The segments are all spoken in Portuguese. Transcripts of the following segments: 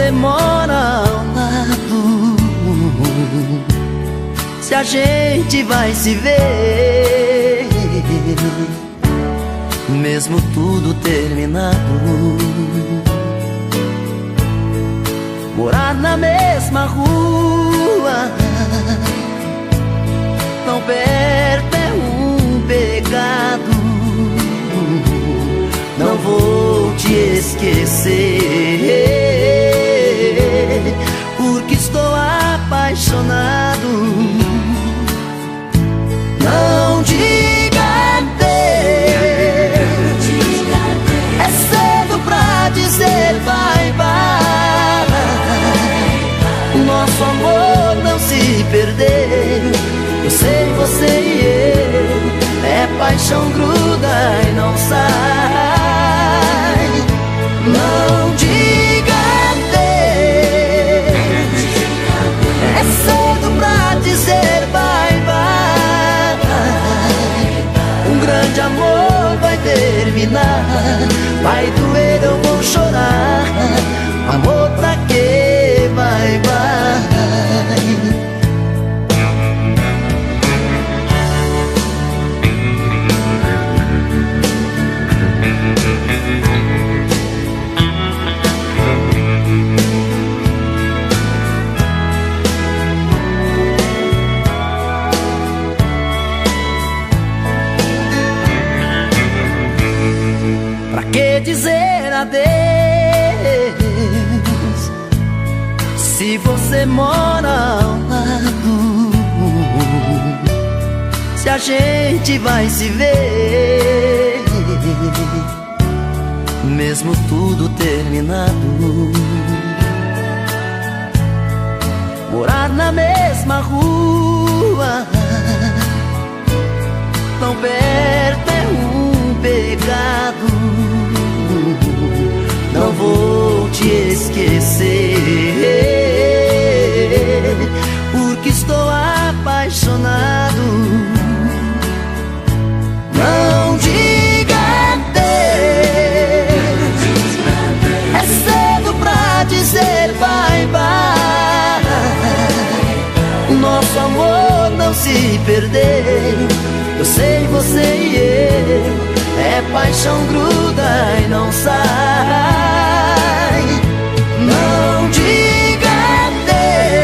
você mora ao lado, se a gente vai se ver, mesmo tudo terminado. Morar na mesma rua, tão perto é um pecado. Não vou te esquecer, porque estou apaixonado. Não diga adeus, é cedo pra dizer bye bye. O nosso amor não se perdeu, eu sei, você e eu. É paixão, gruda e não sai. Não diga adeus, é cedo pra dizer bye bye. Um grande amor vai terminar, vai doer, eu vou chorar. Amor pra quê? Bye bye. Pra que dizer adeus, se você mora ao lado, se a gente vai se ver, mesmo tudo terminado. Morar na mesma rua, tão perto é um pecado. Não vou te esquecer, porque estou apaixonado. Não diga adeus, é cedo pra dizer bye bye. O nosso amor não se perdeu, eu sei, você e eu. É paixão, gruda e não sai. Não diga adeus,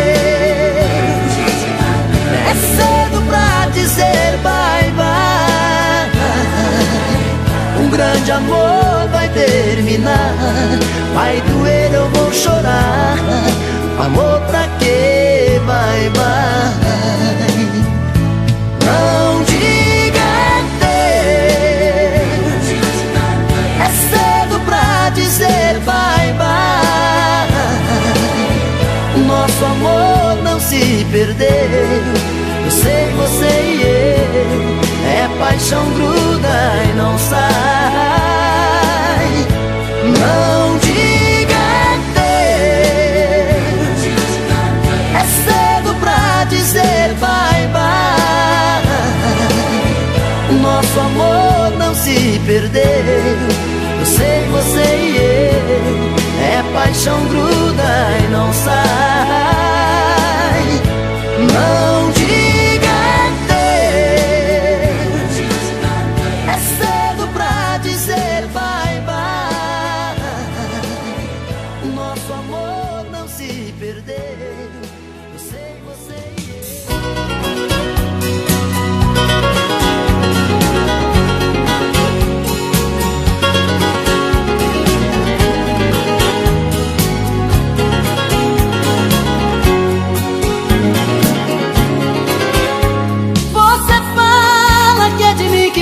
é cedo pra dizer bye bye. Um grande amor vai terminar, vai doer, eu vou chorar. Amor pra quê? Bye bye. Não diga adeus, é cedo pra dizer bye bye. O nosso amor não se perdeu, eu sei, você e eu. É paixão, gruda e não sai. Não diga adeus, é cedo pra dizer bye bye. O nosso amor não se perdeu, eu sei, você e eu. É paixão, gruda e não sai. Não diga adeus, é cedo pra dizer bye bye. O nosso amor não se perdeu, eu sei, você e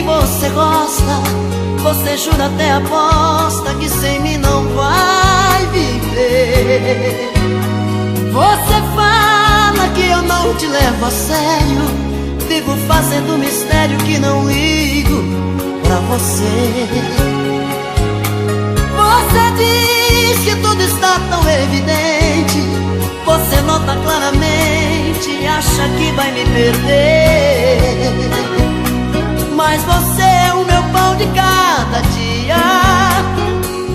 você gosta, você jura, até aposta que sem mim não vai viver. Você fala que eu não te levo a sério, vivo fazendo mistério que não ligo pra você. Você diz que tudo está tão evidente, você nota claramente, acha que vai me perder. Mas você é o meu pão de cada dia,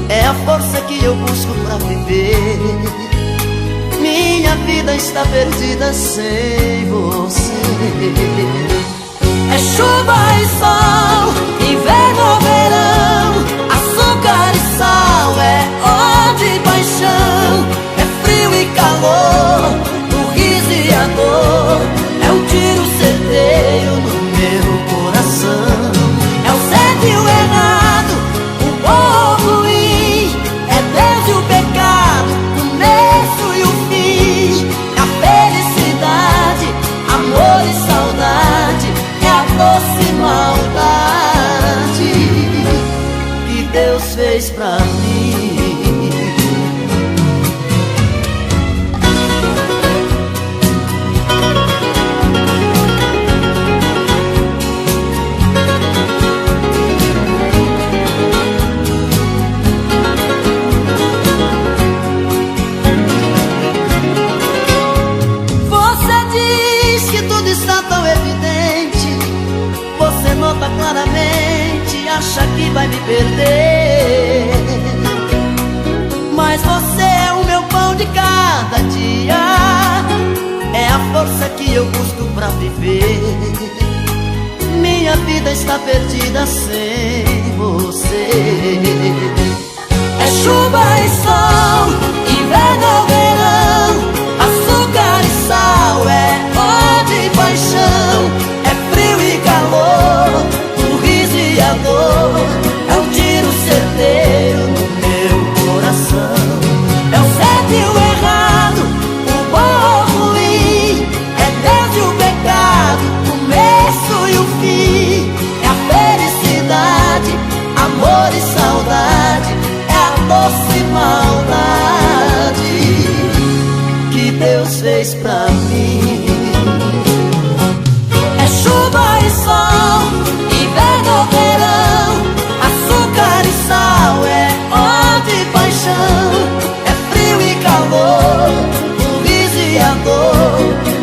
é a força que eu busco pra viver. minha vida está perdida sem você. É chuva e sol, inverno ou verão, açúcar e sal, é ódio e paixão, é frio e calor, o riso e a dor, é um tiro certeiro no meu coração. É o certo e o errado, o bom ou o ruim, é Deus e o pecado, o começo e o fim, é a felicidade, amor e saudade, é a doce maldade que Deus fez pra mim. Claramente acha que vai me perder, mas você é o meu pão de cada dia, é a força que eu busco pra viver. Minha vida está perdida sem você. É chuva e sol, inverno ou verão, açúcar e sal, é ódio e paixão, é frio e calor, e a dor, é um tiro certeiro no meu coração. É o certo e o errado, o bom ou o ruim, é Deus e o pecado, o começo e o fim, é a felicidade, amor e saudade, é a doce maldade que Deus fez pra mim. É chuva e sol, inverno ou verão, açúcar e sal, é ódio e paixão, é frio e calor, o riso e a dor,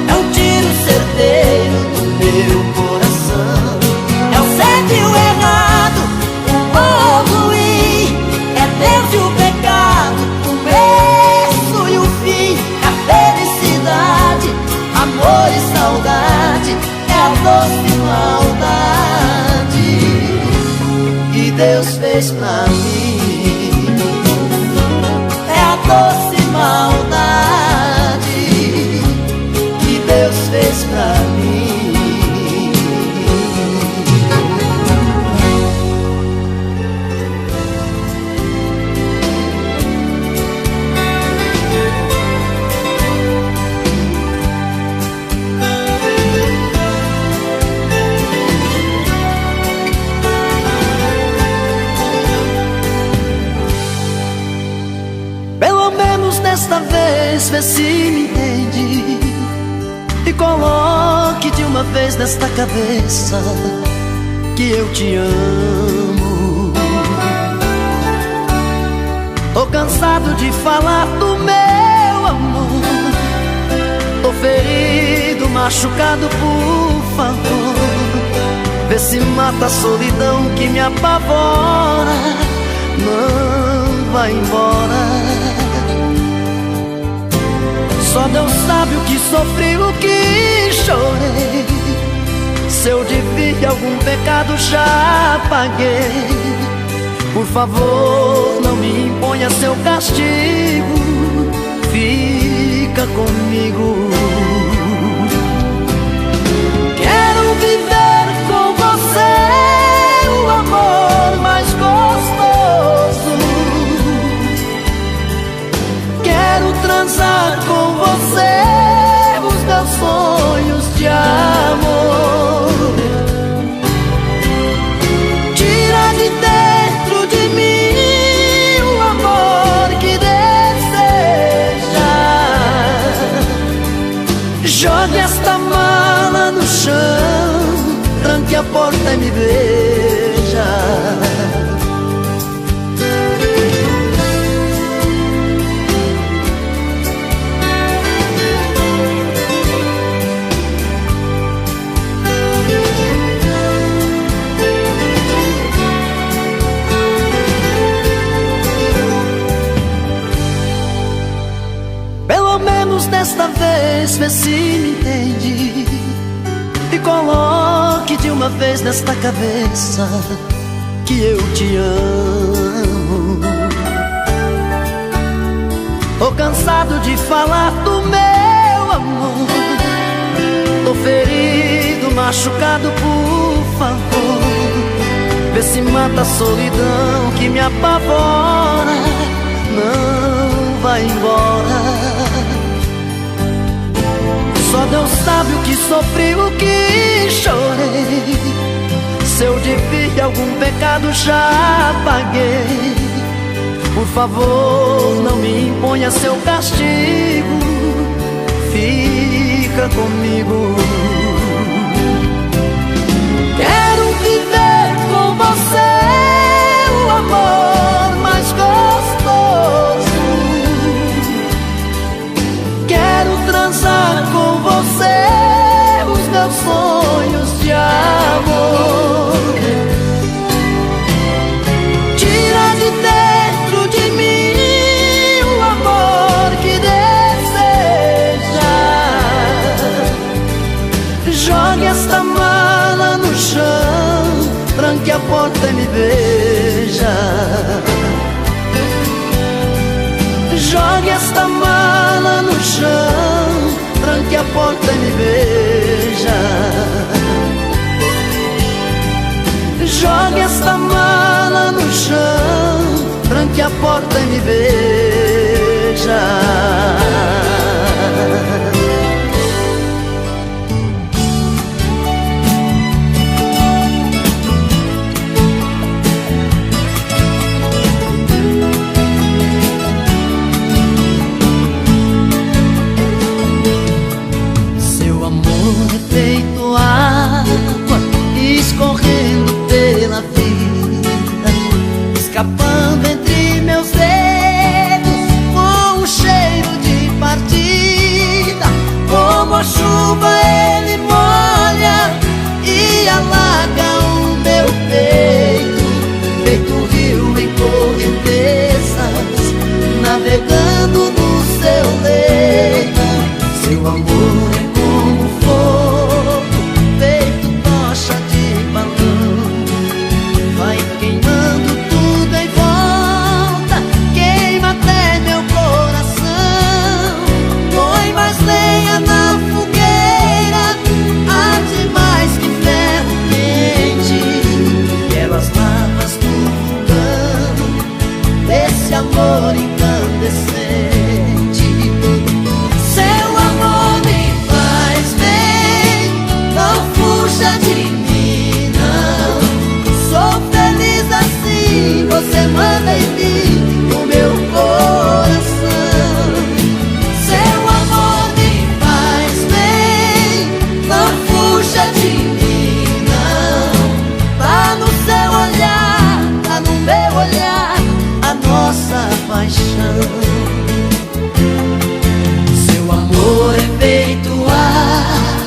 é um tiro certeiro no meu coração. É o certo e o errado, o bom ou o ruim, é Deus e o pecado, o começo e o fim, é a felicidade, amor e saudade, é a doce maldade que Deus fez pra mim. É a doce maldade que Deus fez pra mim. Desta vez vê se me entende e coloque de uma vez nesta cabeça que eu te amo. Tô cansado de falar do meu amor, tô ferido, machucado, por favor, vê se mata a solidão que me apavora. Não vai embora. Só Deus sabe o que sofri, o que chorei. Se eu devia algum pecado já paguei. Por favor, não me imponha seu castigo, fica comigo. Quero viver com você o amor mais gostoso. Quero transar com você os meus sonhos de amor. Tira de dentro de mim o amor que deseja. Jogue esta mala no chão, tranque a porta e me beija. Desta vez, vê se me entende e coloque de uma vez nesta cabeça que eu te amo. Tô cansado de falar do meu amor, tô ferido, machucado, por favor. Vê se mata a solidão que me apavora, não vai embora. Só Deus sabe o que sofri, o que chorei. Se eu devia algum pecado já paguei. Por favor, não me imponha seu castigo, fica comigo. Quero viver com você o amor mais gostoso. Quero transar com você os meus sonhos de amor. Tira de dentro de mim o amor que deseja. Jogue esta mala no chão, tranque a porta e me beija. Jogue esta mala no chão, tranque a porta e me beija. Jogue esta mala no chão, tranque a porta e me beija. Feito água escorrendo pela vida, escapando entre meus dedos com um cheiro de partida. Como a chuva ele molha e alaga o meu peito, feito rio em correntezas, navegando no seu leito. Seu amor é como fogo, feito tocha de balão, vai queimando tudo em volta, queima até meu coração. Põe mais lenha na fogueira, arde mais que ferro quente. Quero as lavas do vulcão desse amor incandescente. De mim não sou feliz assim, você manda em mim o meu coração. Seu amor me faz bem, não fuja de mim não. Tá no seu olhar, tá no meu olhar, a nossa paixão. Seu amor é feito ar,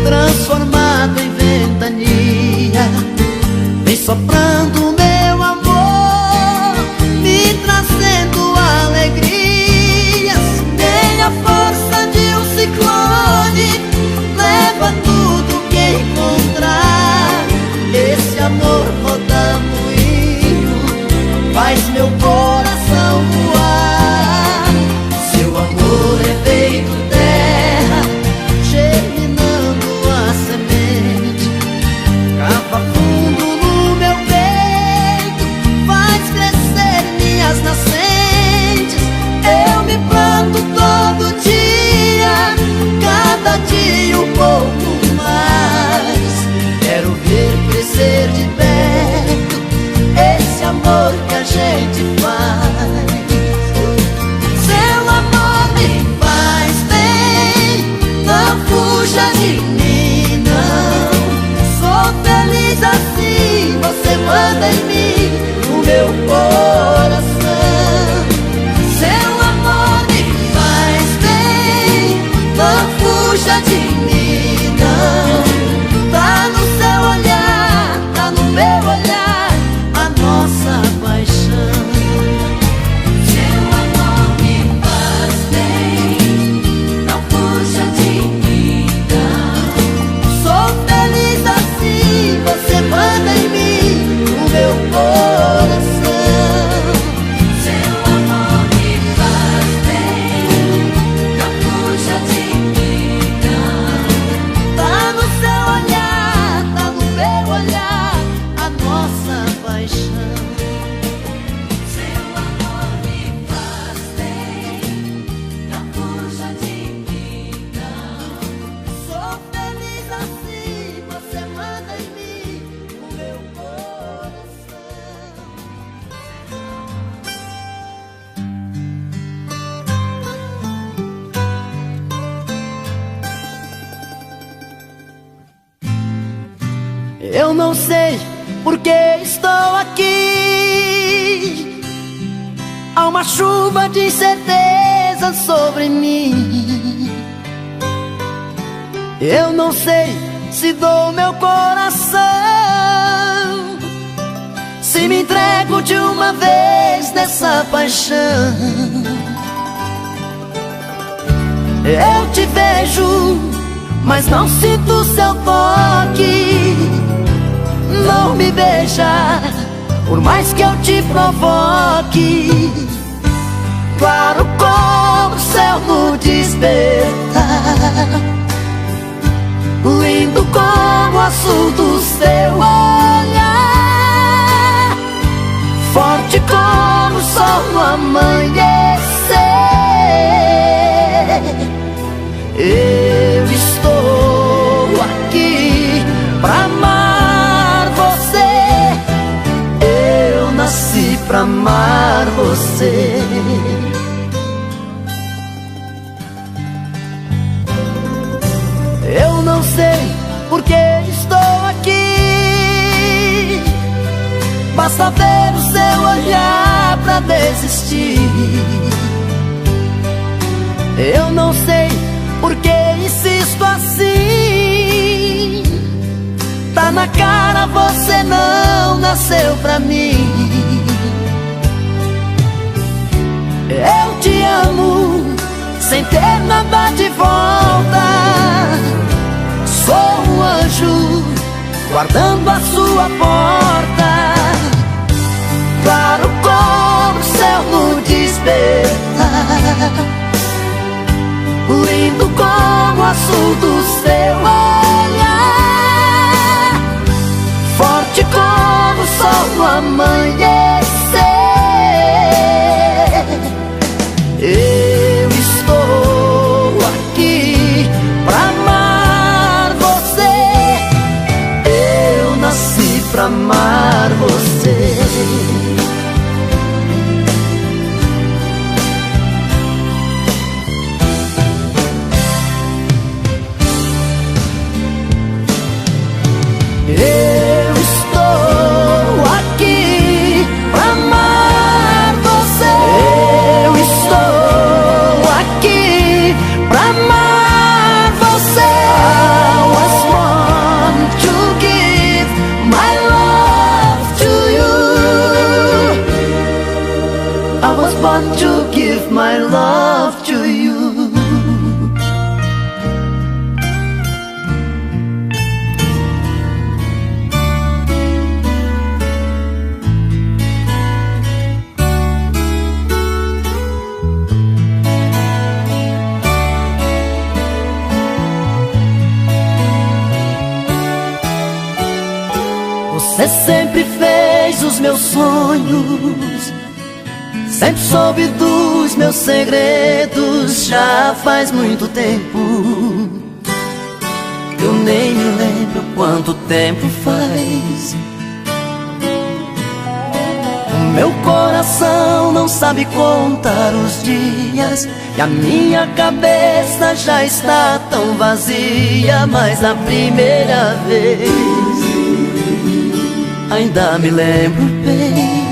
transformado em ventania, vem soprando meu amor, me trazendo alegrias. Tem a força de um ciclone, leva tudo que encontrar. Esse amor roda moinho, faz meu coração voar. Seu amor é feito terra, germinando a semente, cava fundo no meu peito, faz crescer minhas nascentes. Eu me planto todo dia, cada dia um pouco mais. Quero ver crescer de perto esse amor que a gente faz. Seu amor me faz bem, não fuja de mim não. Sou feliz assim, você manda em mim o meu coração. Seu amor me faz bem, não fuja de mim não. Tá no seu olhar, tá no meu olhar, a nossa paixão. Seu amor me faz bem, não fuja Eu não sei por que estou aqui. Há uma chuva de incerteza sobre mim. Eu não sei se dou meu coração, se me entrego de uma vez nessa paixão. Eu te vejo, mas não sinto seu toque. Não me beija, por mais que eu te provoque. Claro como o céu no despertar, lindo como o azul do seu olhar, forte como o sol no amanhecer. Eu estou aqui pra amar você. Eu nasci pra amar você. Eu não sei por que estou aqui. Basta ver o seu olhar pra desistir. Eu não sei por que insisto assim. Tá na cara, você não nasceu pra mim. Eu te amo sem ter nada de volta. Sou um anjo guardando a sua porta. Claro como o céu no despertar, lindo como o azul do seu olhar, forte como o sol no amanhecer. Eu estou aqui pra amar você. Eu nasci pra amar você. Eu estou aqui pra amar você. Eu estou aqui pra amar você. I was born to give my love to you. I was born to give my love to you. Você sempre fez os meus sonhos, sempre soube dos meus segredos. Já faz muito tempo, eu nem me lembro quanto tempo faz. O meu coração não sabe contar os dias, e a minha cabeça já está tão vazia. Mas na primeira vez ainda me lembro bem.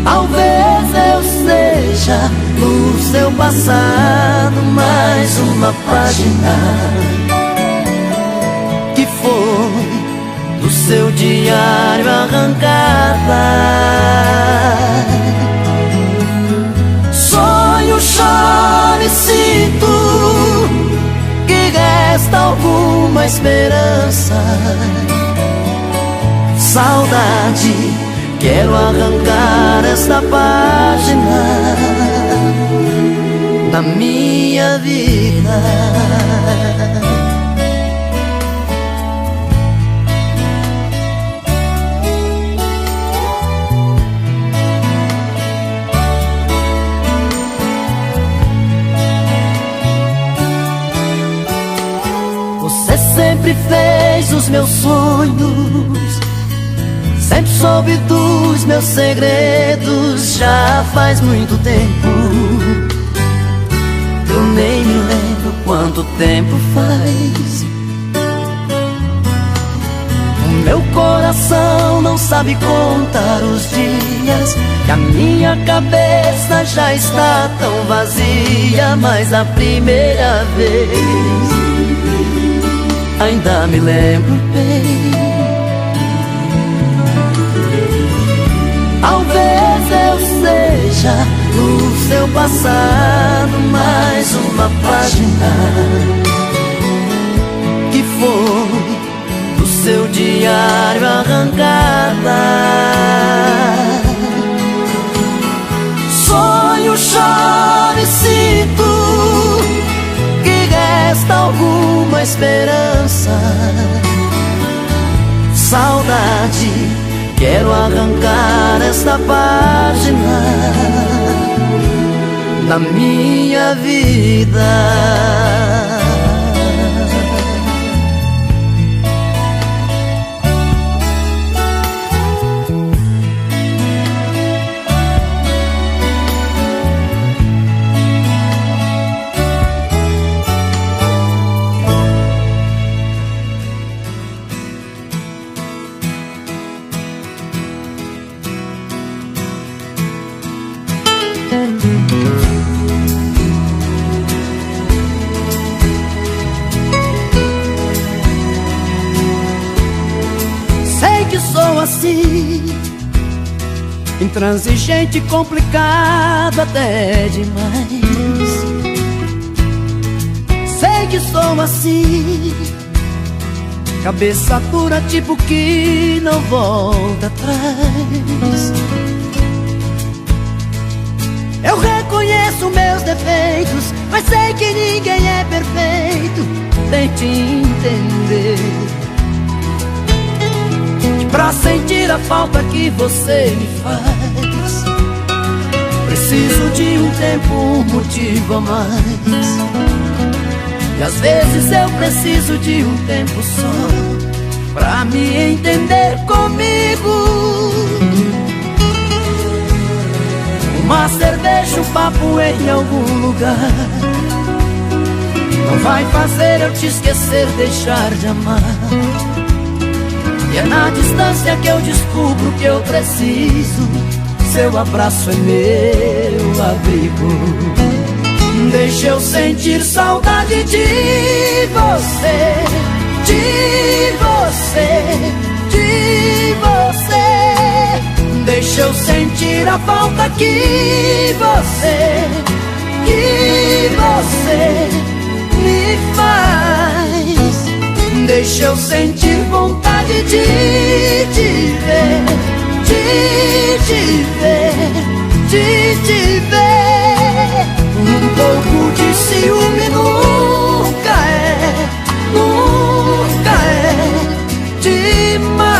Talvez eu seja no seu passado mais uma página que foi do seu diário arrancada. Sonho, choro e sinto que resta alguma esperança. Saudade, quero arrancar esta página da minha vida. Você sempre fez os meus sonhos, sempre soube dos meus segredos. Já faz muito tempo, eu nem me lembro quanto tempo faz. sabe contar os dias, que a minha cabeça já está tão vazia. Mas a primeira vez ainda me lembro bem. Talvez eu seja o seu passado, mais uma página que foi do seu diário arrancada. Sonho, choro e sinto que resta alguma esperança. Saudade, quero arrancar esta página da minha vida. Sei que sou assim, intransigente, complicado até demais. Sei que sou assim, cabeça dura, tipo que não volta atrás. Eu reconheço meus defeitos, mas sei que ninguém é perfeito. Tente entender que pra sentir a falta que você me faz, preciso de um tempo, um motivo a mais. E às vezes eu preciso de um tempo só pra me entender comigo. Uma cerveja, um papo em algum lugar não vai fazer eu te esquecer, deixar de amar. E é na distância que eu descubro que eu preciso. Seu abraço é meu abrigo. Deixa eu sentir saudade de você, de você, de você. Deixa eu sentir a falta que você me faz. Deixa eu sentir vontade de te ver, de te ver, de te ver. Um pouco de ciúme nunca é demais.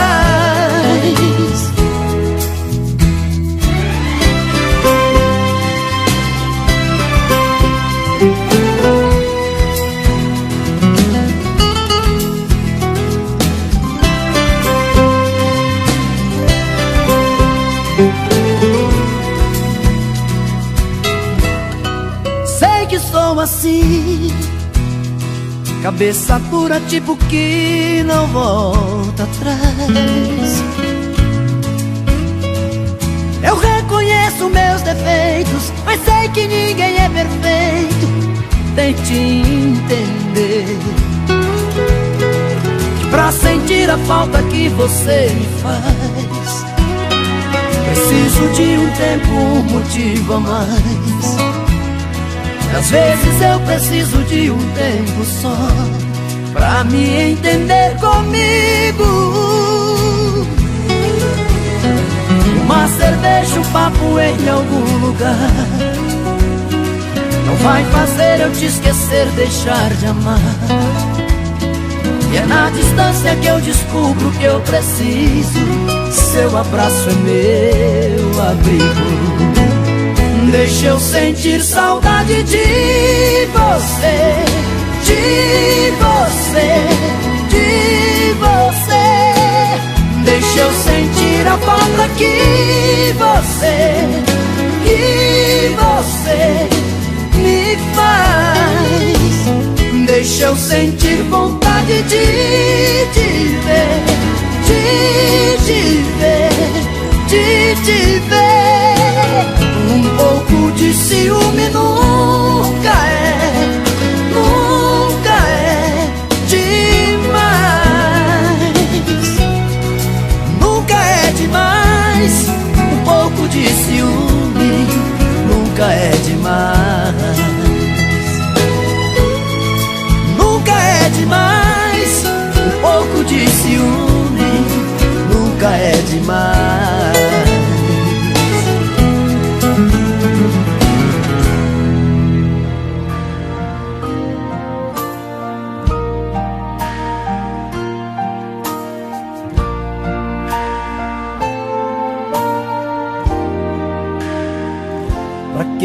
Sei que sou assim, cabeça dura, tipo que não volta atrás. Eu reconheço meus defeitos, mas sei que ninguém é perfeito. Tente entender que pra sentir a falta que você me faz, preciso de um tempo, um motivo a mais. Às vezes eu preciso de um tempo só pra me entender comigo. Uma cerveja, um papo em algum lugar não vai fazer eu te esquecer, deixar de amar. E é na distância que eu descubro que eu preciso. Seu abraço é meu abrigo. Deixa eu sentir saudade de você, de você, de você. Deixa eu sentir a falta que você me faz. Deixa eu sentir vontade de te ver, de te ver.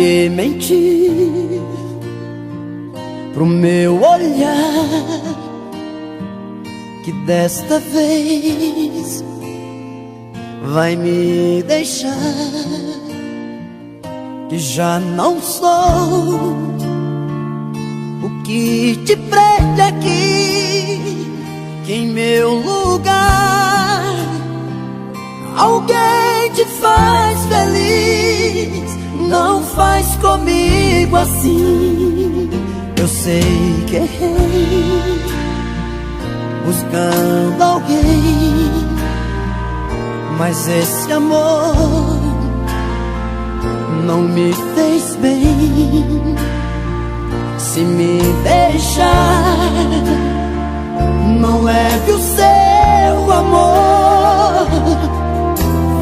que mentir pro meu olhar, que desta vez vai me deixar, que já não sou o que te prende aqui, que em meu lugar alguém te faz feliz. Não faz comigo assim. Eu sei que errei buscando alguém, mas esse amor não me fez bem. Se me deixar, não leve o seu amor.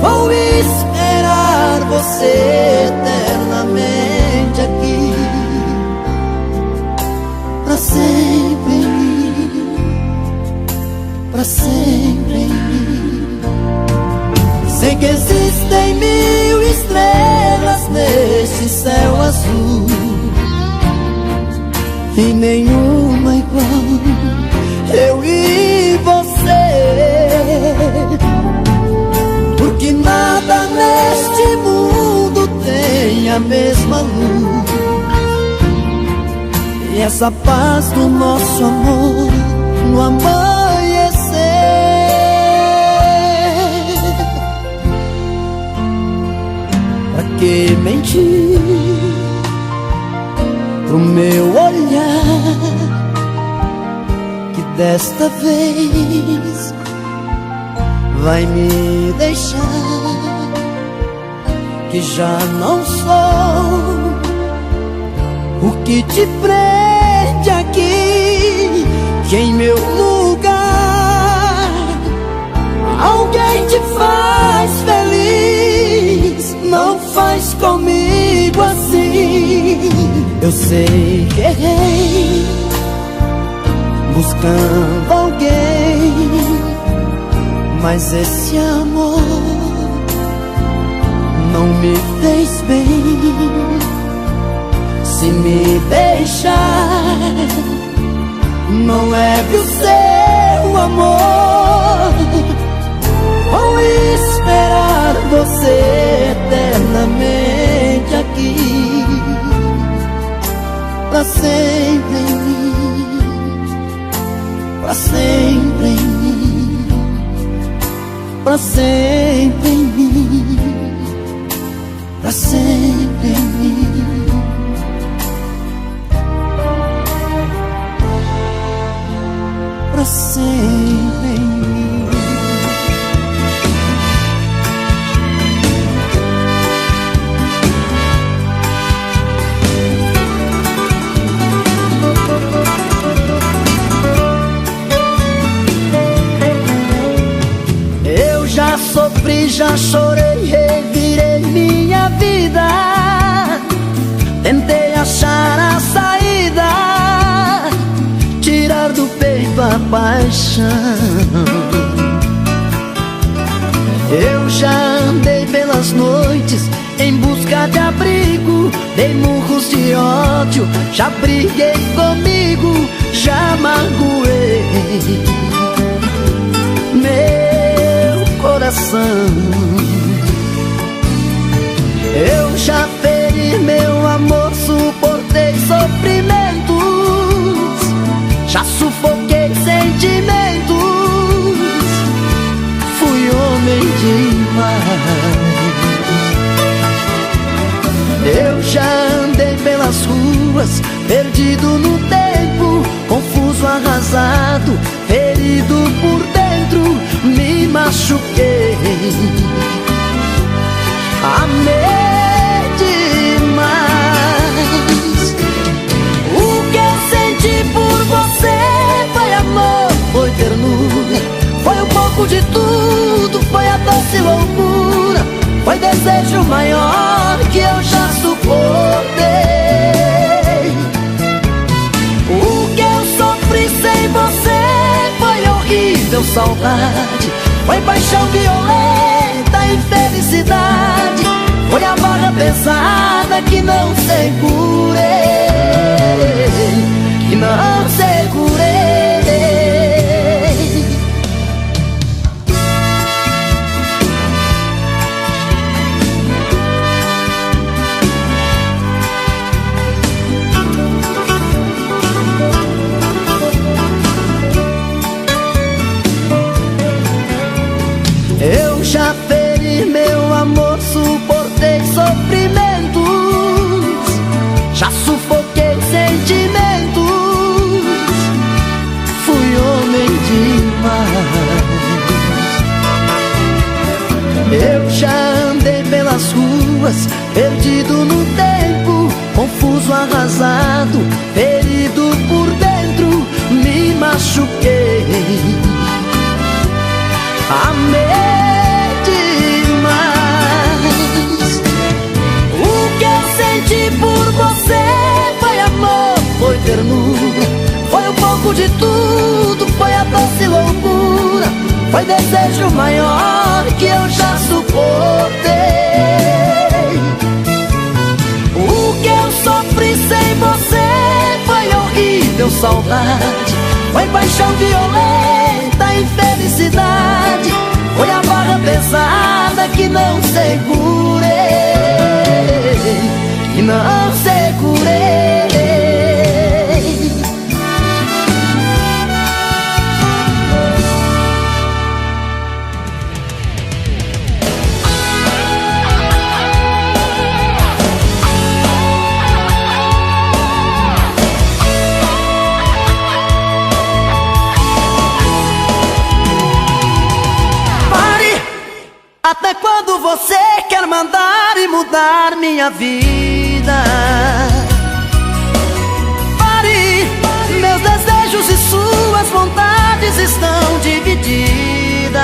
Vou esperar você eternamente aqui, pra sempre em mim, pra sempre em mim. Sei que existem 1000 estrelas nesse céu azul, e nenhuma igual eu e você, porque nada neste mundo tem a mesma luz, e essa paz do nosso amor no amanhecer. Pra que mentir pro meu olhar, que desta vez vai me deixar, que já não sou o que te prende aqui, que em meu lugar alguém te faz feliz. Não faz comigo assim. Eu sei que errei buscando alguém, mas esse amor não me fez bem. Se me deixar, não leve o seu amor. Vou esperar você eternamente aqui, pra sempre em mim, pra sempre em mim, pra sempre em mim, pra sempre em mim, pra sempre em mim. Já sofri, já chorei, revirei minha vida, tentei achar a saída, tirar do peito a paixão. Eu já andei pelas noites em busca de abrigo, dei murros de ódio, já briguei comigo, já magoei coração. Eu já feri meu amor, suportei sofrimentos, já sufoquei sentimentos, fui homem demais. Eu já andei pelas ruas, perdido no tempo, confuso, arrasado, ferido por dentro, me machuquei, amei demais. O que eu senti por você foi amor, foi ternura, foi um pouco de tudo, foi a doce loucura, foi desejo maior que eu já suportei. O que eu sofri sem você foi horrível saudade, foi paixão violenta, infelicidade, foi a barra pesada que não segurei, que não segurei. Eu já feri meu amor, suportei sofrimentos, já sufoquei sentimentos, fui homem demais. Eu já andei pelas ruas, perdido no tempo, confuso, arrasado, ferido por dentro, me machuquei, amei demais. O que eu senti por você foi amor, foi ternura, foi um pouco de tudo, foi a doce loucura, foi desejo maior que eu já suportei. O que eu sofri sem você foi horrível saudade, foi paixão violenta, infelicidade, foi a barra pesada que não segurei, que não segurei. Até quando você quer mandar e mudar minha vida? Pare, meus desejos e suas vontades estão divididas.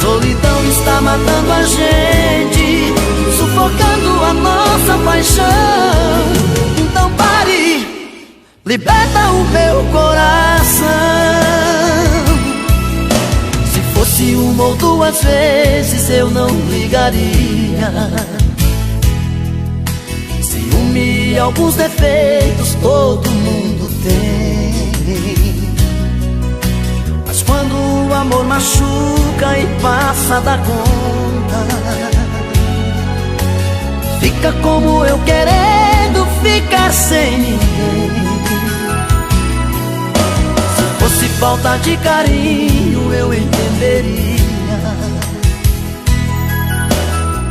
Solidão está matando a gente, sufocando a nossa paixão. Então pare, liberta o meu coração. Se uma ou duas vezes eu não ligaria. Ciúme e alguns defeitos todo mundo tem, mas quando o amor machuca e passa da conta, fica como eu querendo ficar sem ninguém. Se fosse falta de carinho eu entenderia,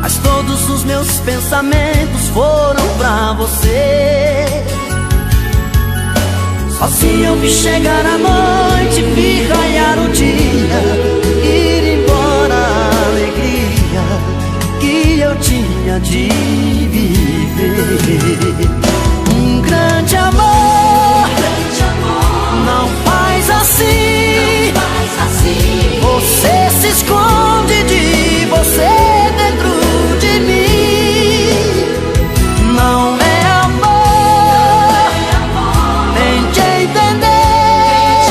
mas todos os meus pensamentos foram pra você. Só se eu vi chegar a noite, vi raiar o dia, ir embora a alegria que eu tinha de viver. Um grande amor não faz assim, você se esconde de você dentro de mim. Não é amor, tente entender,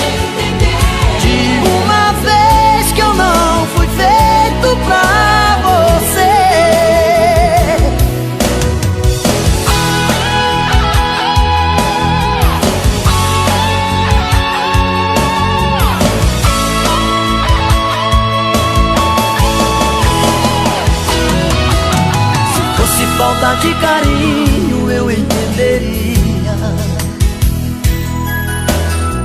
de uma vez que eu não fui feito pra você. Falta de carinho eu entenderia,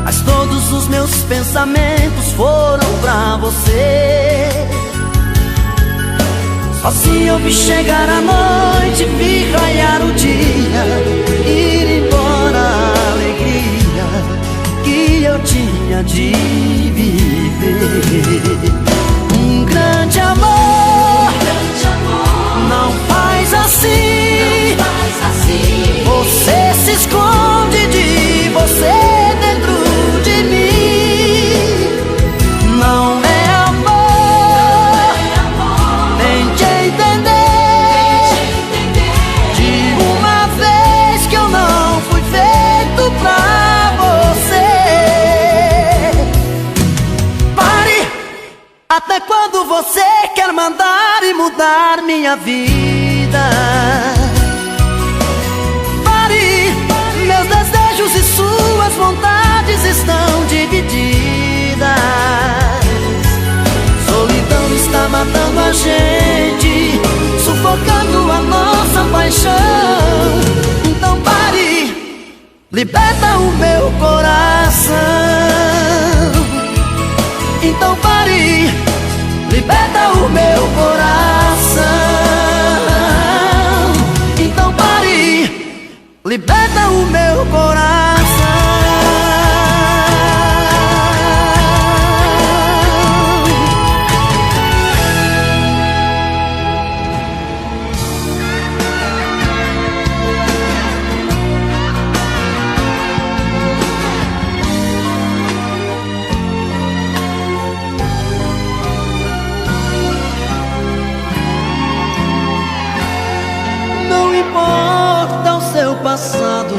mas todos os meus pensamentos foram pra você. Só se eu vi chegar a noite, vi raiar o dia, ir embora a alegria que eu tinha de viver. Um grande amor não faz assim, você se esconde de você dentro de mim. Não é amor, tente entender, de uma vez que eu não fui feito pra você. mudar minha vida. Pare, meus desejos e suas vontades estão divididas. Solidão está matando a gente, sufocando a nossa paixão. Então pare, liberta o meu coração. Então pare, liberta o meu coração. Então pare, liberta o meu coração. Não importa o seu passado,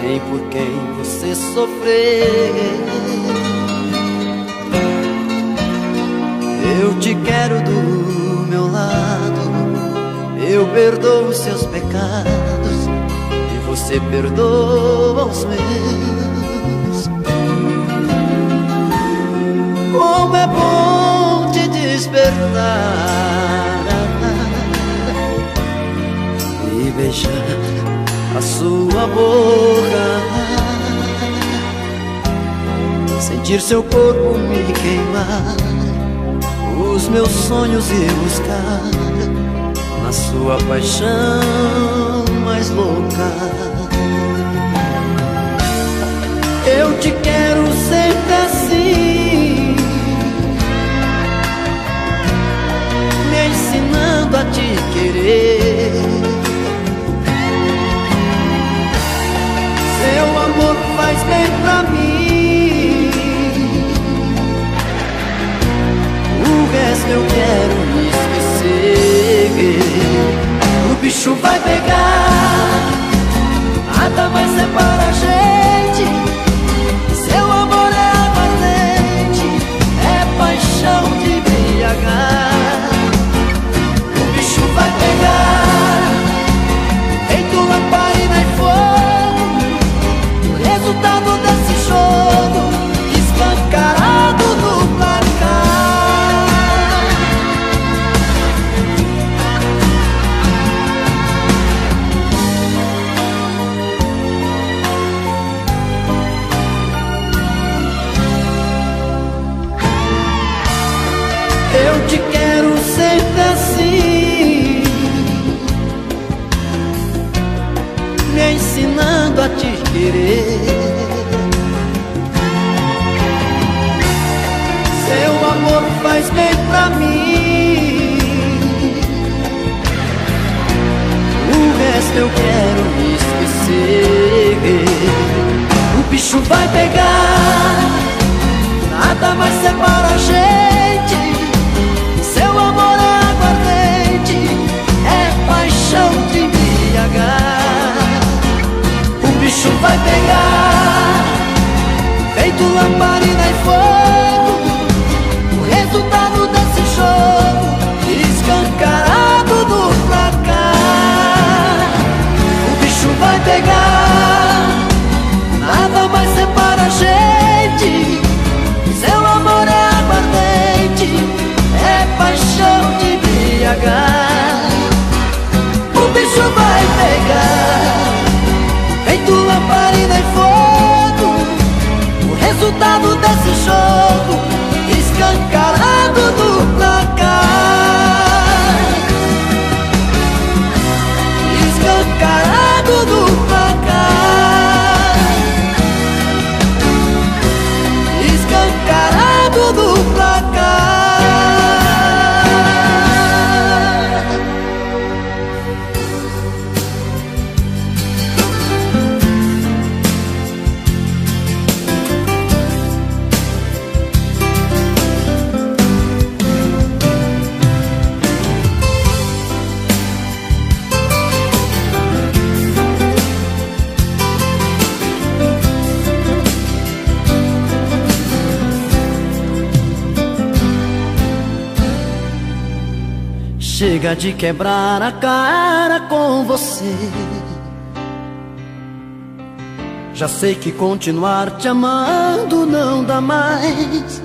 nem por quem você sofreu. Eu te quero do meu lado, eu perdoo os seus pecados e você perdoa os meus. Como é bom te despertar e beijar a sua boca, sentir seu corpo me queimar, os meus sonhos ir buscar na sua paixão mais louca. Eu te quero sempre assim, me ensinando a te querer. Seu amor faz bem pra mim, o resto eu quero esquecer. O bicho vai pegar, nada mais separa a gente. Seu amor é ardente, é paixão de embriagar. O bicho vai pegar, feito lamparina e fogo. O resultado desse jogo escancarado no placar. Eu te quero sempre assim, me ensinando a te querer. Seu amor faz bem pra mim, o resto eu quero esquecer. O bicho vai pegar, nada mais separa a gente. Seu amor é aguardente, é paixão de embriagar. O bicho vai pegar, feito lamparina e fogo. O resultado desse jogo escancarado no placar. O bicho vai pegar, nada mais separa a gente. Seu amor é aguardente, é paixão de embriagar. O bicho vai pegar, feito lamparina e fogo. O resultado desse jogo escancarado no placar. Escancarado no placar. Escancarado no placar. Chega de quebrar a cara com você. Já sei que continuar te amando não dá mais.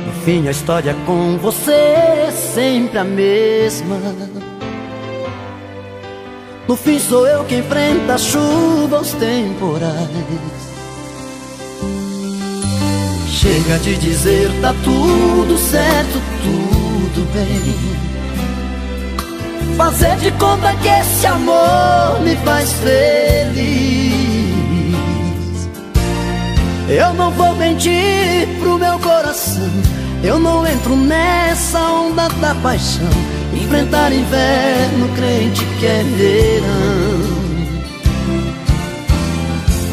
No fim a história com você é sempre a mesma. No fim sou eu quem enfrenta a chuva, os temporais. Chega de dizer tá tudo certo, tudo bem. Fazer de conta que esse amor me faz feliz. Eu não vou mentir pro meu coração, eu não entro nessa onda da paixão. Enfrentar inverno, crente que é verão.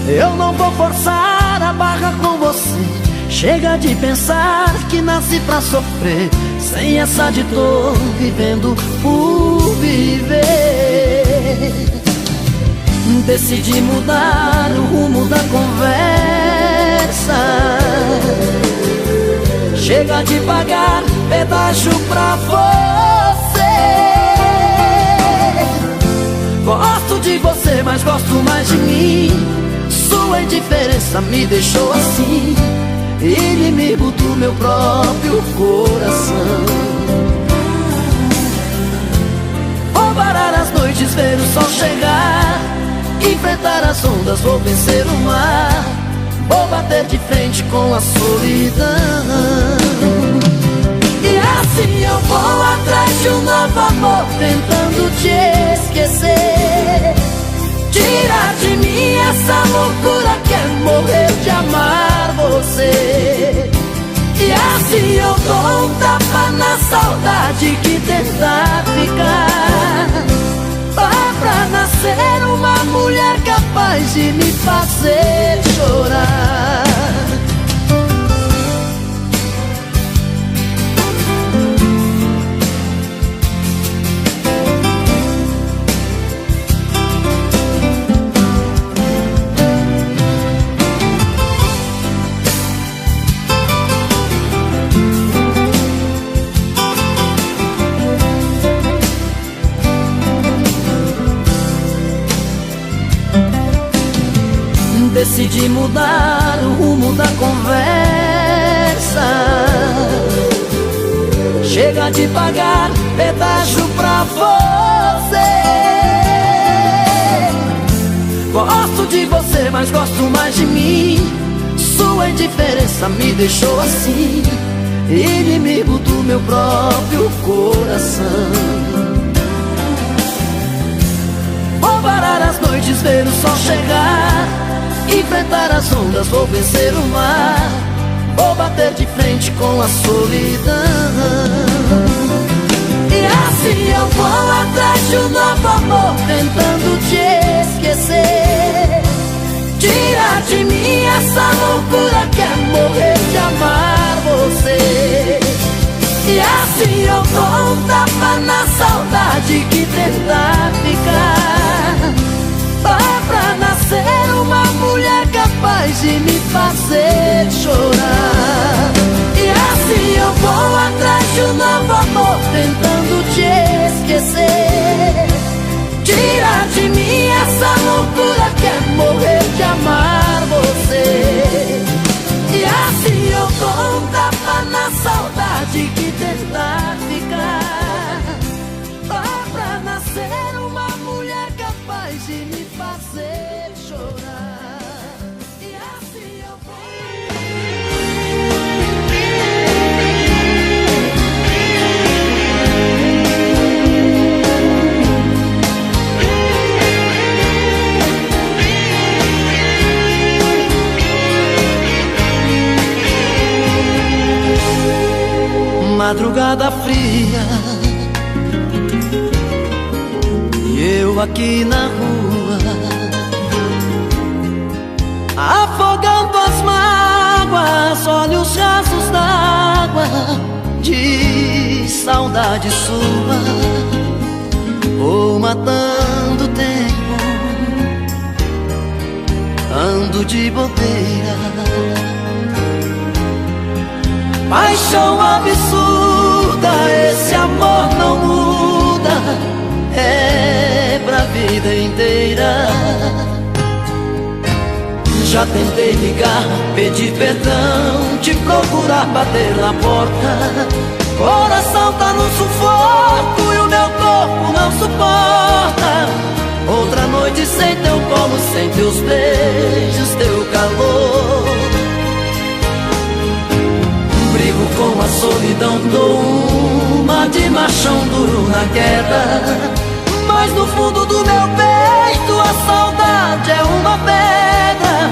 Eu não vou forçar a barra com você. Chega de pensar que nasci pra sofrer. Sem essa de tô vivendo por viver. Decidi mudar o rumo da conversa. Chega de pagar pedágio pra você. Gosto de você, mas gosto mais de mim. Sua indiferença me deixou assim, inimigo do meu próprio coração. Vou parar as noites, ver o sol chegar, enfrentar as ondas, vou vencer o mar. Vou bater de frente com a solidão. E assim eu vou atrás de um novo amor, tentando te esquecer. Tirar de mim essa loucura que é morrer de amar você. E assim eu dou um tapa na saudade que tenta ficar. Dá pra nascer uma mulher capaz de me fazer chorar. Decidi mudar o rumo da conversa. Chega de pagar pedágio pra você. Gosto de você, mas gosto mais de mim. Sua indiferença me deixou assim, inimigo do meu próprio coração. Vou parar as noites, ver o sol chegar, enfrentar as ondas, vou vencer o mar. Vou bater de frente com a solidão. E assim eu vou atrás de um novo amor, tentando te esquecer. Tirar de mim essa loucura que é morrer de amar você. E assim eu dou um tapa na saudade que tenta ficar. Dá pra nascer uma mulher capaz de me fazer chorar. E assim eu vou atrás de um novo amor, tentando te esquecer. Tirar de mim essa loucura que é morrer de amar você. E assim eu dou um tapa na saudade que tenta ficar. Dá pra nascer uma mulher capaz de me fazer chorar. E assim eu vou. Madrugada fria e eu aqui na rua, afogando as mágoas, olho os rasos d'água de saudade sua. Vou matando o tempo, ando de bobeira. Paixão absurda esse amor não muda, é pra vida inteira. Já tentei ligar, pedir perdão, te procurar, bater na porta. Coração tá no sufoco e o meu corpo não suporta outra noite sem teu colo, sem teus beijos, teu calor. Brigo com a solidão, dou uma de machão duro na queda, mas no fundo do meu peito a saudade é uma pedra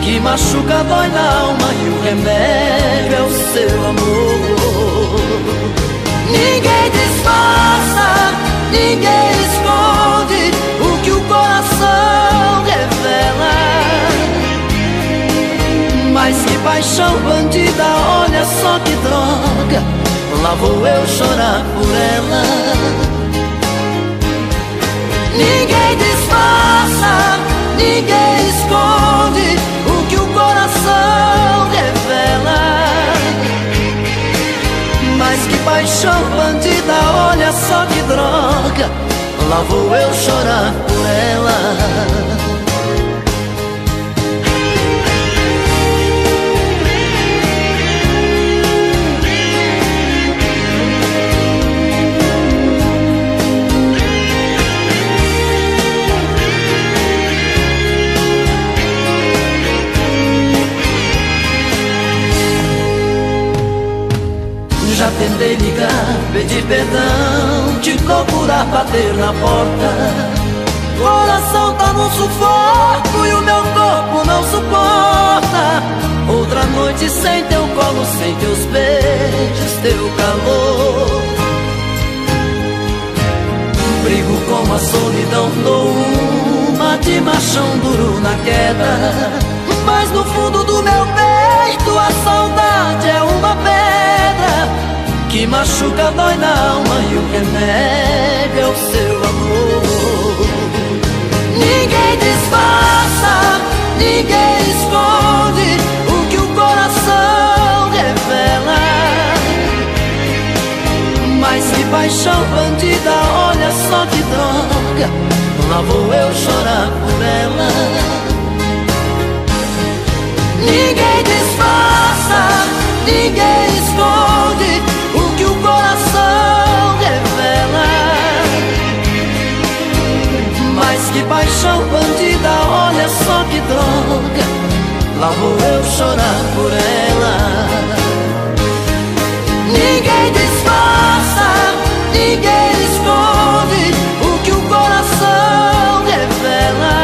que machuca, dói na alma, e o remédio é o seu amor. Ninguém disfarça, ninguém esconde o que o coração revela. Mas que paixão bandida, olha só que droga, lá vou eu chorar por ela. Ninguém disfarça, ninguém esconde o que o coração revela. Mas que paixão bandida, olha só que droga, lá vou eu chorar por ela. Já tentei ligar, pedir perdão, te procurar, bater na porta. Coração tá no sufoco e o meu corpo não suporta outra noite sem teu colo, sem teus beijos, teu calor. Brigo com a solidão, dou uma de machão duro na queda, mas no fundo do meu peito a saudade é uma pedra que machuca, dói na alma, e o remédio é o seu amor. Ninguém disfarça, ninguém esconde o que o coração revela. Mas que paixão bandida, olha só que droga, lá vou eu chorar por ela. Ninguém disfarça, ninguém esconde o que o coração revela. Mas que paixão bandida, olha só que droga, lá vou eu chorar por ela. Ninguém disfarça, ninguém esconde o que o coração revela.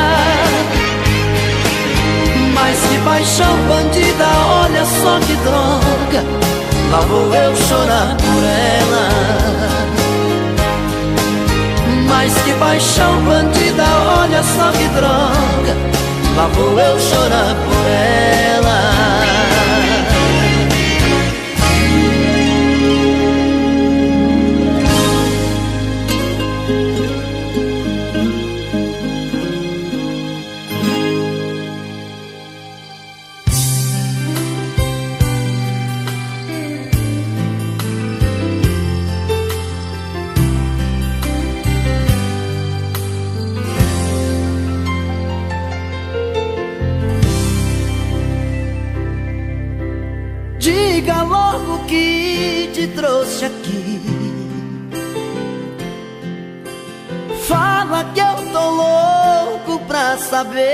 Mas que paixão bandida, olha só que droga, lá vou eu chorar por ela. Mas que paixão bandida, olha só que droga, lá vou eu chorar por ela. Diga logo o que te trouxe aqui. Fala que eu tô louco pra saber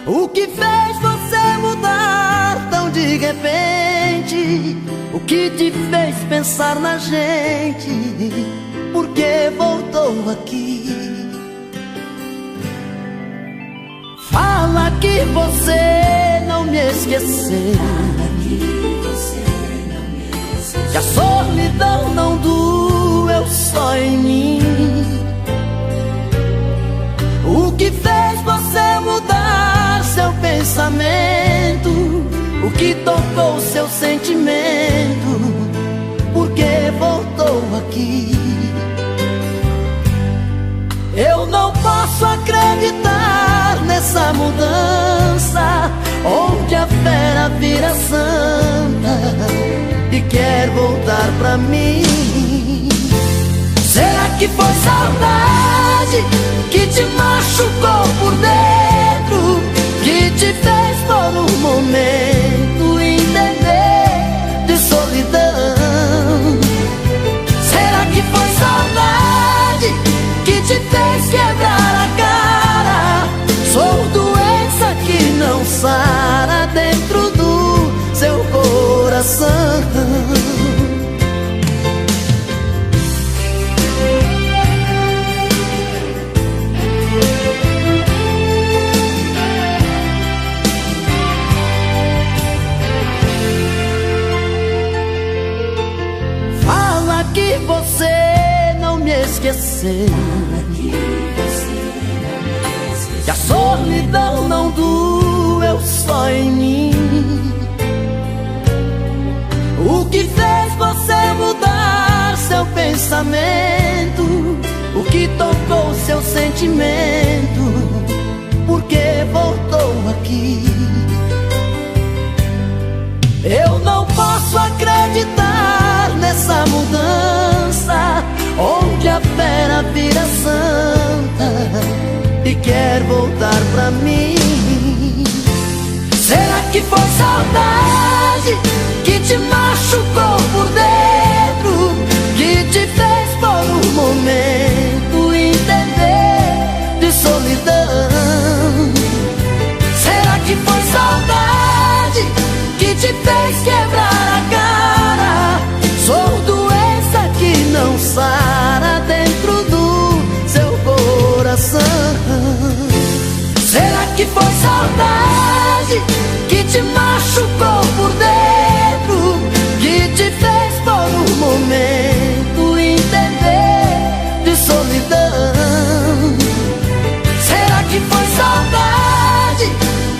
o que fez você mudar tão de repente. O que te fez pensar na gente? Por que voltou aqui? Fala que você não me esqueceu, que a solidão não doeu só em mim. O que fez você mudar seu pensamento? O que tocou seu sentimento? Por que voltou aqui? Eu não posso acreditar nessa mudança, onde a fera vira santa e quer voltar pra mim. Será que foi saudade que te machucou por dentro, que te fez por um momento entender de solidão? Será que foi saudade que te fez quebrar a cara? Sou doença que não sara dentro do seu coração. Fala que você não me esqueceu, que a solidão não doeu só em mim. O que fez você mudar seu pensamento? O que tocou seu sentimento? Por que voltou aqui? Eu não posso acreditar nessa mudança, onde a fera vira santa e quer voltar pra mim. Será que foi saudade que te machucou por dentro, que te fez por um momento entender de solidão? Será que foi saudade que te fez quebrar a cara? Sou doença que não sara dentro do seu coração. Será que foi saudade que te machucou por dentro, que te fez por um momento entender de solidão? Será que foi saudade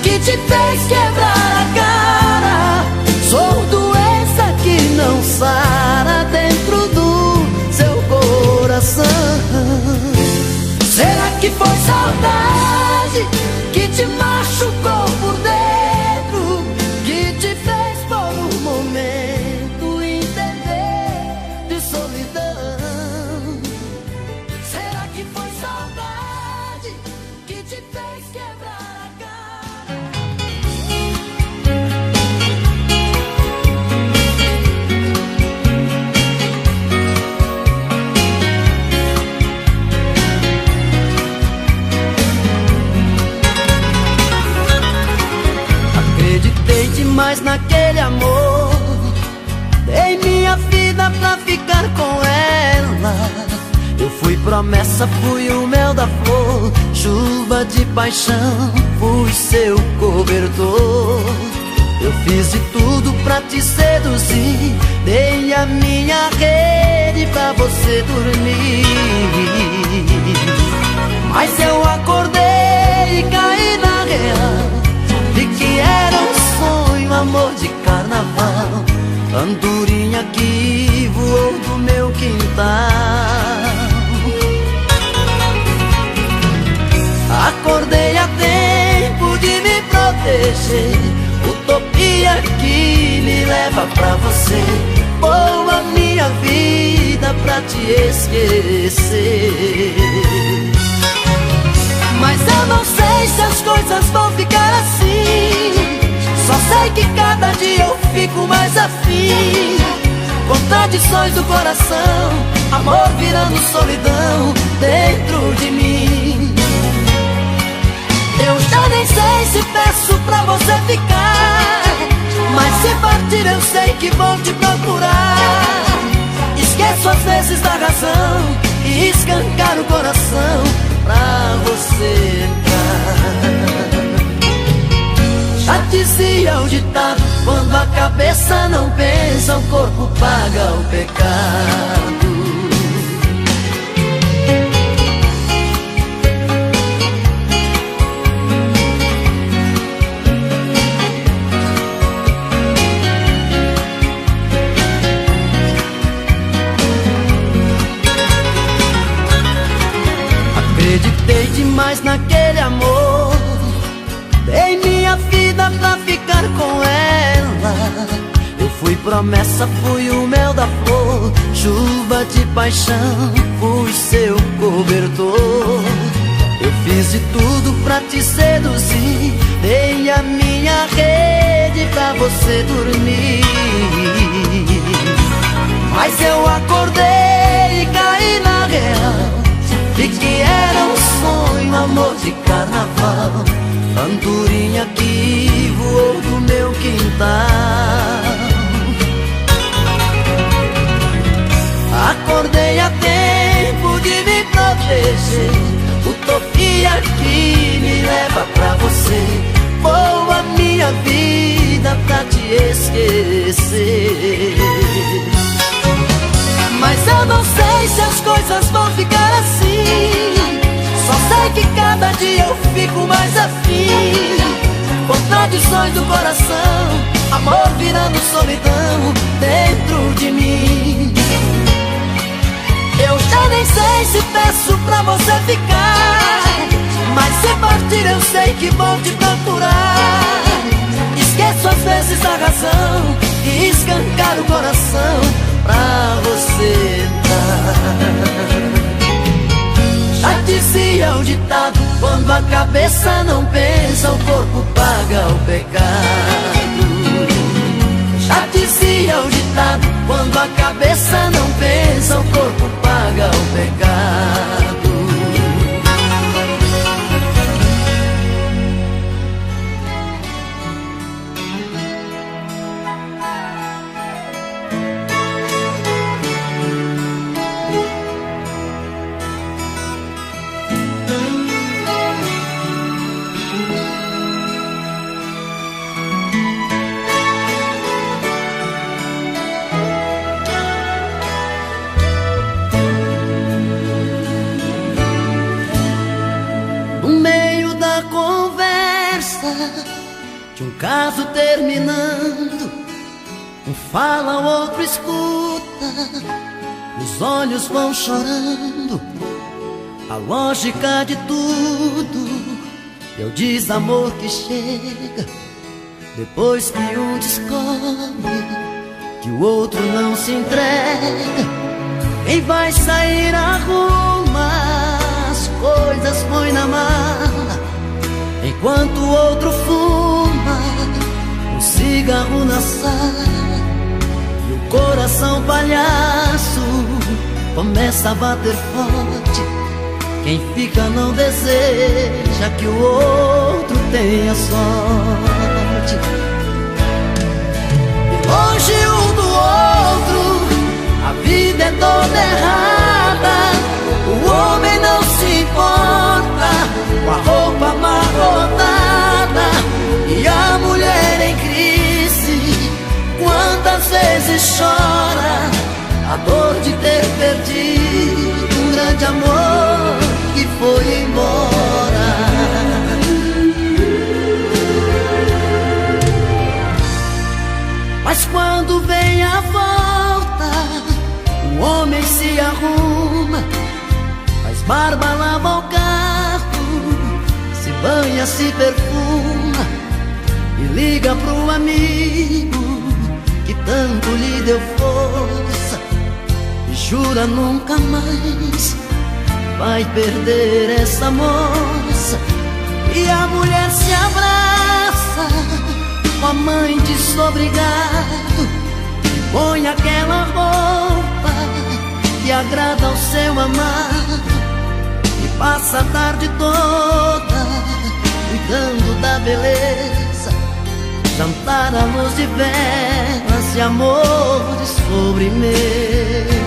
que te fez quebrar a cara? Sou doença que não sara dentro do seu coração. Será que foi saudade que te machucou por dentro, que te fez por um momento entender de solidão? Será que foi saudade que te fez quebrar a cara? Acreditei demais naquele amor, dei minha vida pra ficar com ela. Eu fui promessa, fui o mel da flor, chuva de paixão, fui seu cobertor. Eu fiz de tudo pra te seduzir, dei a minha rede pra você dormir. Mas eu acordei e caí na real, de que era um sonho, amor de carnaval, andorinha que voou do meu quintal. Acordei a tempo de me proteger, utopia que me leva pra você, vou a minha vida pra te esquecer. Mas eu não sei se as coisas vão ficar assim, só sei que cada dia eu fico mais afim. Contradições do coração, amor virando solidão dentro de mim. Eu já nem sei se peço pra você ficar, mas se partir eu sei que vou te procurar. Esqueço às vezes da razão e escancar o coração pra você entrar. Já dizia o ditado, quando a cabeça não pensa, o corpo paga o pecado. Acreditei demais naquele amor, dei minha vida pra ficar com ela. Eu fui promessa fui o mel da flor, chuva de paixão, fui seu cobertor. Eu fiz de tudo pra te seduzir, dei a minha rede pra você dormir. Mas eu acordei e caí na real, vi que era um sonho, amor de carnaval, andorinha que voou do meu quintal. Acordei a tempo de me proteger, utopia que me leva pra você. Vou a minha vida pra te esquecer. Mas eu não sei se as coisas vão ficar assim, só sei que cada dia eu fico mais afim. Contradições do coração, amor virando solidão dentro de mim. Eu já nem sei se peço pra você ficar, mas se partir eu sei que vou te procurar. Esqueço às vezes a razão e escancar o coração pra você dar. Já dizia o ditado, quando a cabeça não pensa, o corpo paga o pecado. Já dizia o ditado, quando a cabeça não pensa, o corpo paga o pecado. De um caso terminando, um fala, o outro escuta, os olhos vão chorando. A lógica de tudo é o desamor que chega depois que um descobre que o outro não se entrega. Quem vai sair arruma as coisas, põe na mala, enquanto o outro fuma um cigarro na sala. E o coração palhaço começa a bater forte. Quem fica não deseja que o outro tenha sorte. E longe um do outro, a vida é toda errada. O homem não se importa com a roupa amarrotada e a mulher em crise. Quantas vezes chora a dor de ter perdido um grande amor que foi embora. Mas quando vem a volta, o homem se arruma, faz barba, lava o carro, se banha, se perfuma e liga pro amigo que tanto lhe deu força e jura nunca mais vai perder essa moça. E a mulher se abraça com a mãe desobrigado e põe aquela roupa que agrada ao seu amado e passa a tarde toda cuidando da beleza, jantar à luz de velas e amor de sobremesa.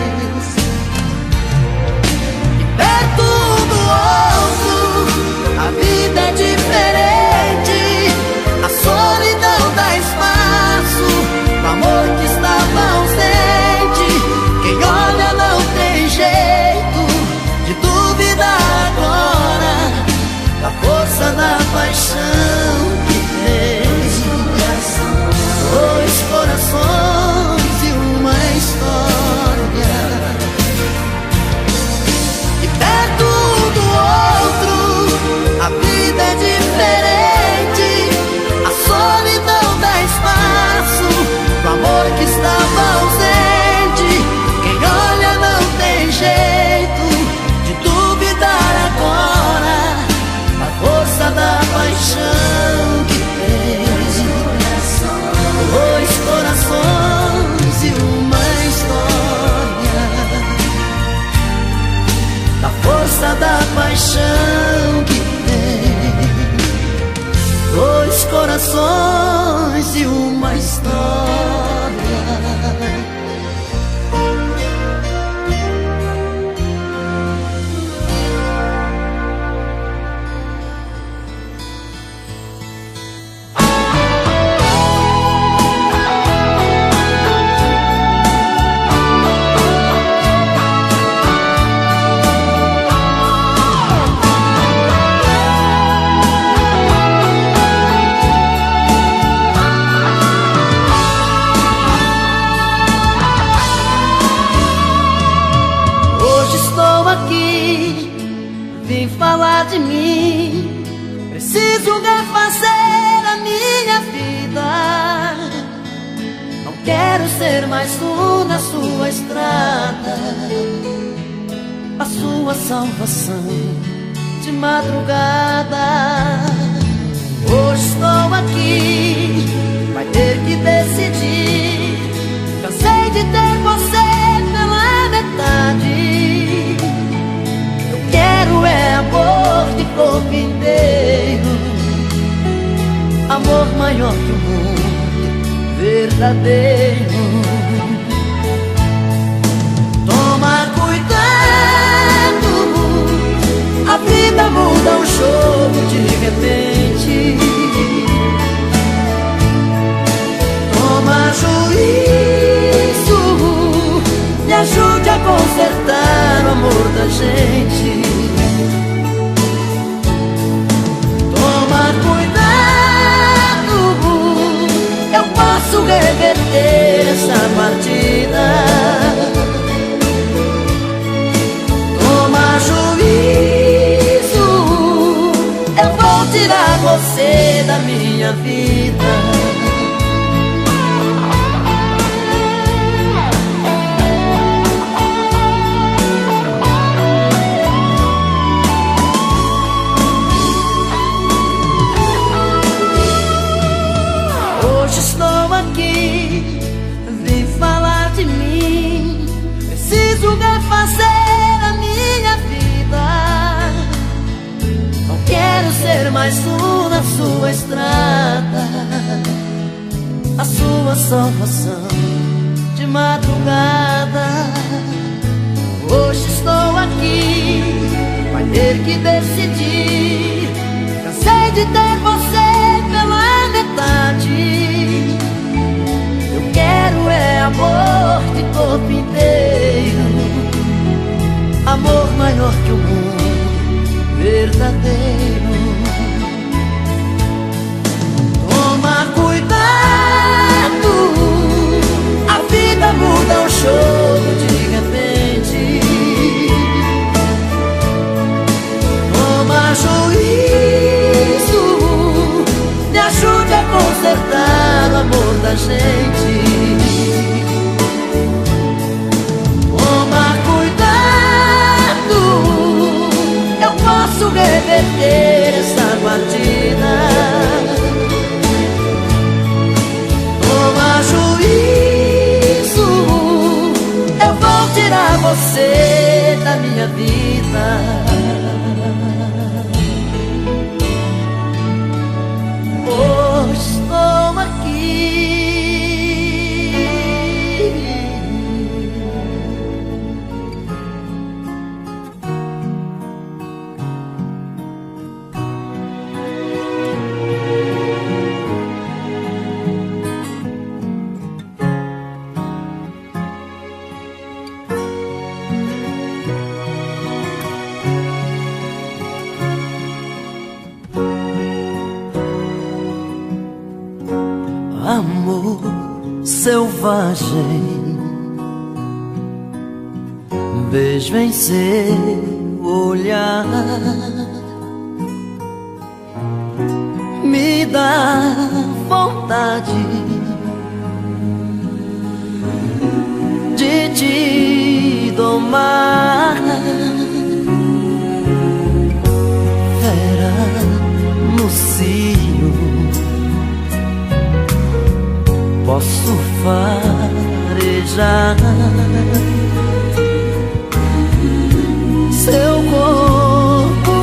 E perto do outro a vida é diferente, a solidão dá espaço pro amor que estava ausente. Quem olha não tem jeito de duvidar agora da força da paixão que tem. Dois corações e uma história. paixão que tem dois corações e uma história. Vim falar de mim, preciso refazer a minha vida. Não quero ser mais um na sua estrada, a sua salvação de madrugada. Hoje estou aqui, vai ter que decidir. Cansei de ter você pela metade. Quero é amor de corpo inteiro, amor maior que o mundo, verdadeiro. Toma cuidado, a vida muda um jogo de repente. Toma juízo, me ajude a consertar o amor da gente. Toma cuidado, eu posso reverter essa partida. Toma juízo, eu vou tirar você da minha vida. Estou aqui, vim falar de mim. Preciso refazer a minha vida. Não quero ser mais um na sua estrada, a sua salvação de madrugada. Hoje estou aqui, vai ter que decidir. Cansei de ter você pela metade. Quero é amor de corpo inteiro, amor maior que o mundo, verdadeiro. Toma cuidado, a vida muda um jogo de repente. Toma juízo, me ajude a consertar o amor da gente. Toma cuidado, eu posso reverter essa partida. Toma juízo, eu vou tirar você da minha vida. Estou aqui. Amor selvagem, vejo em seu olhar, me dá vontade de te domar. Fera no cio, posso farejar seu corpo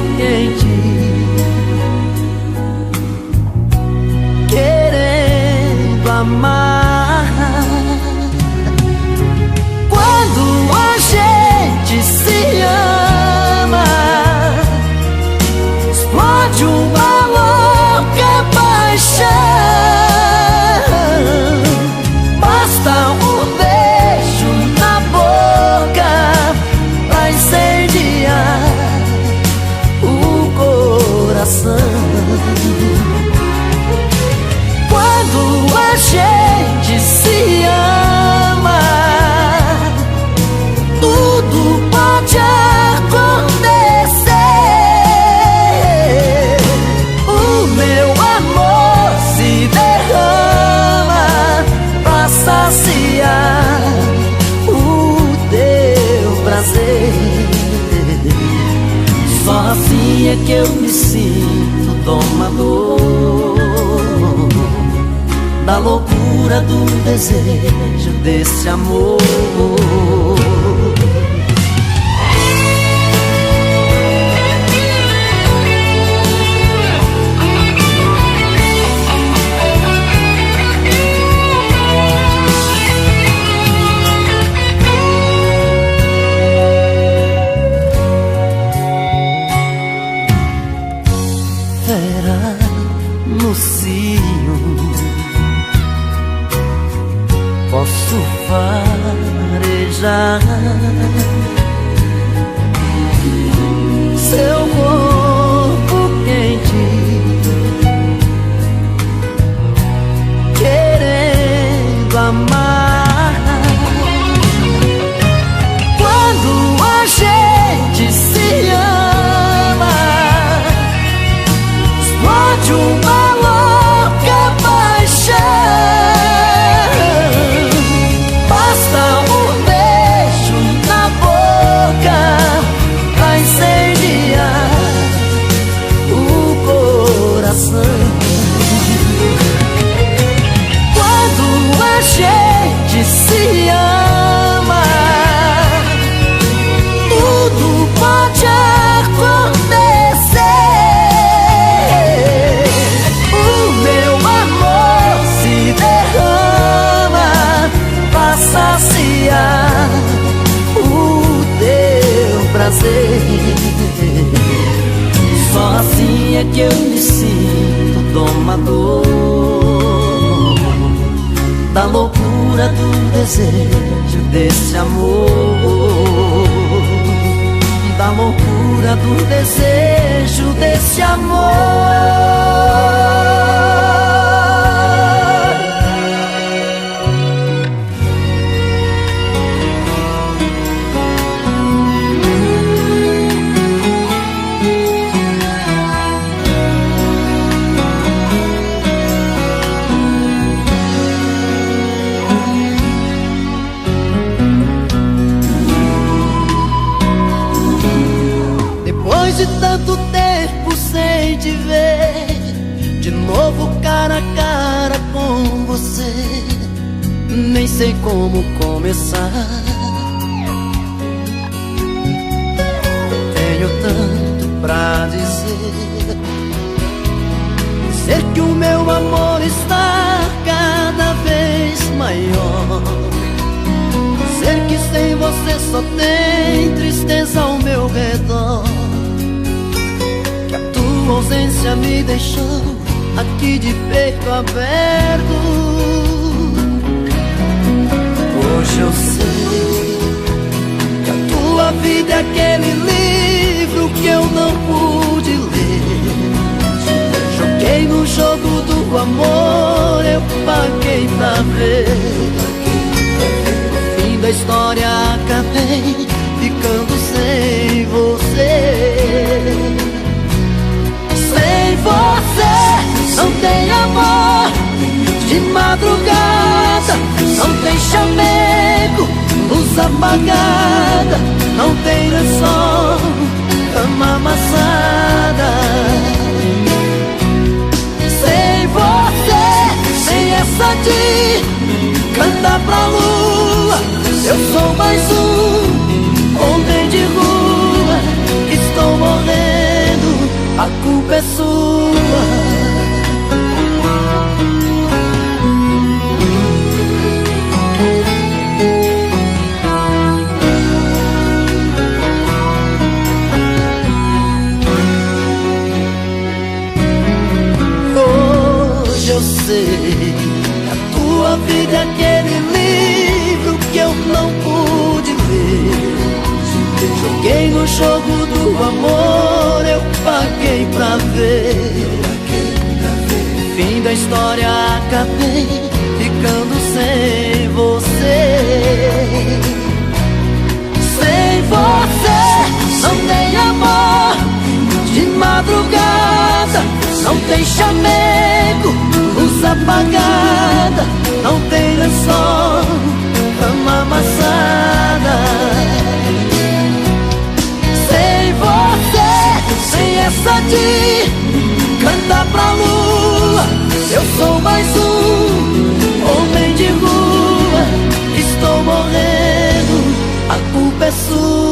é que eu me sinto domador da loucura do desejo desse amor. Fera no cio, posso farejar seu corpo quente, querendo amar. Quando a gente se ama, explode uma louca paixão. Basta um beijo na boca pra incendiar o coração. Quando a gente se ama, tudo pode acontecer. O meu amor se derrama pra saciar o teu prazer. Só assim é que eu me sinto domador da loucura do desejo desse amor, da loucura do desejo desse amor. Depois de tanto tempo sem te ver, de novo cara a cara com você, nem sei como começar. Tenho tanto pra dizer, dizer que o meu amor está cada vez maior, dizer que sem você só tem tristeza ao meu redor, que a tua ausência me deixou aqui de peito aberto. Hoje eu sei que a tua vida é aquele livro que eu não pude ler. Joguei no jogo do amor, eu paguei pra ver. No fim da história acabei ficando sem você. Sem você não tem amor de madrugada, não tem chamego, luz apagada, não tem lençol, cama amassada. Sem você, sem essa de cantar pra lua, eu sou mais um homem de rua, estou morrendo, a culpa é sua. Eu sei que a tua vida é aquele livro que eu não pude ler. Joguei no jogo do amor, eu paguei pra ver. Fim da história acabei ficando sem você. Sem você não tem amor de madrugada, não tem chamego, luz apagada, não tem lençol, cama amassada. Sem você, sem esqueça de cantar pra lua. Eu sou mais um homem de rua. Estou morrendo, a culpa é sua.